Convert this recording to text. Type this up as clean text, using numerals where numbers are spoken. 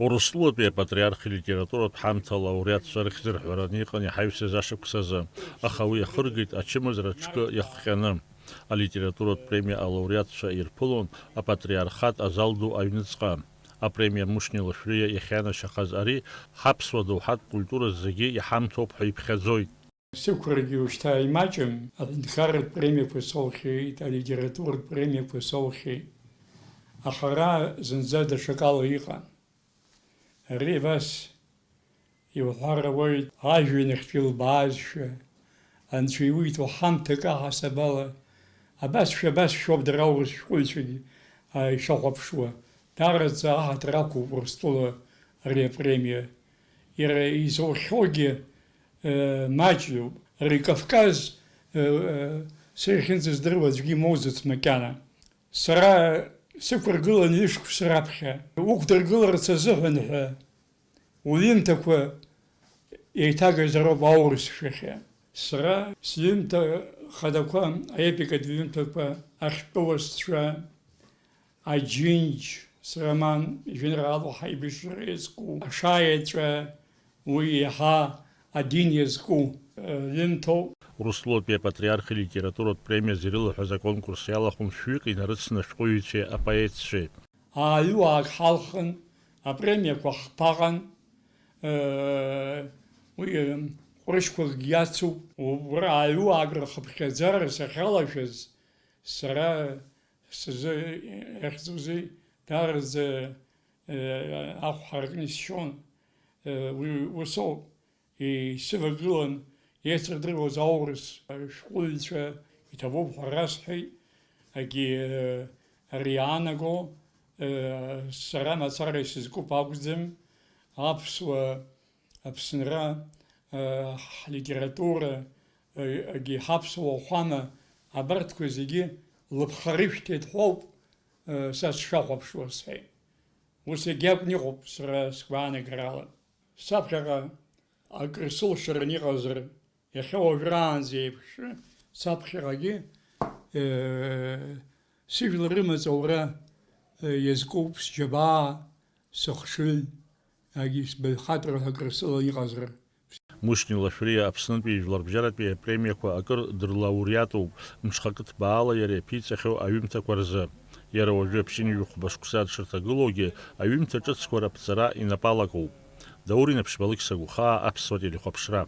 Урыстәылатәи апатриарх илитературатә ҳамҭа лауреатцәа рыхьӡырҳәараны иҟан иҳаҩсыз ашықәсазы, аха уи иахыргеит ачымазара ҽкы иахҟьаны. Алитературатә премиа алауреатцәа ирԥылон апатриархат азал ду аҩныҵҟа. Апремиа Мушьни Лашәриа иахьианашьахаз ари ҳаԥсуа доуҳатә культура зегьы иҳамҭоуп ҳәа иԥхьаӡоит. Сықәрагьы ушьҭа имаҷым, аҳәынҭқарратә премиақәа соухьеит, алитературатә премиақәа соухьеит. Аха ара зынӡа даҽакала иҟан. Ари абас иуҳәар ауеит, ажәҩанахьтә илбаазшәа, Анцәа иуиҭо ҳамҭак аҳасаб ала, абасшәоуп дара аурыс шәҟәыҩҩцәагьы ишахәаԥшуа. Даараӡа аҳаҭыр ақәуп Урыстәыла ари апремиа. Иара изоухьоугьы маҷҩуп. Ари Кавказ сара иахьынӡаздыруа аӡәгьы имоуӡац макьана. Сара сықәыргылан ҩышықәса раԥхьа, уқәдыргыларц азыҳәан ҳәа уҩымҭақәа еиҭагаzaroуп аурыс шәахьа. Сара сҩымҭа хадақәа, аепикатә ҩымҭақәа, ахьтәыуасцәа, аџьынџь, сроман жәеинраалақәа ҳаибашьра иазку, ашаеҵәа, уи иаҳа адин иазку ҩымҭоуп. Урыстәылатәи апатриарх илитературатә премиа ирылаҳәаз аконкурс иалахәын шәҩык инарыцны ашәҟәыҩҩцәеи апоетцәеи. Ааҩуаак ҳалхын, апремиақәа ҳԥаҟан, уи ҟәрышьқәакгьы иацуп. Уара ааҩуаак рхыԥхьаӡара сахьалашәаз, сара сзы даараӡа ахәҳа ркны исшьон. Уи усоуп. Исывагылан еицырдыруаз аурыс шәҟәыҩҩцәа иҭабуп ҳәа расҳәеит. Ари иаанаго сара мацара исызкуп акәӡам. Аԥсуа, Аԥсынра, ҳлитература, ҳаԥсуа ӷәӷәама, абарҭқәа зегьы лыԥхарышәҭеит ҳәоуп са сшахәаԥшуа сҳәеит. Ус егьакәны иҟоуп сара сгәаанагарала. Саԥхьаҟа акыр сылшаран иҟазар, иахьа уажәраанӡа еиԥш, саԥхьаҟагьы сыжәлар рымаҵ аура иазкуп, сџьабаа, сыхшыҩ, сбаҩхатәра ҳәа акыр сылан иҟазар. Мушьни Лашәриа Аԥснытәи жәларбжьаратәи апремиақәа акыр дырлауреатуп мшхакы ҭбаала иара иаԥиҵахьоу аҩымҭақәа рзы. Иара уажәы аԥшьынҩажәа хәба дшырҭагылоугьы аҩымҭа ҿыцқәа раԥҵара инапалакуп. Даурин Аԥшьбалықь Сагәхаа, Аԥсуа телехәаԥшра.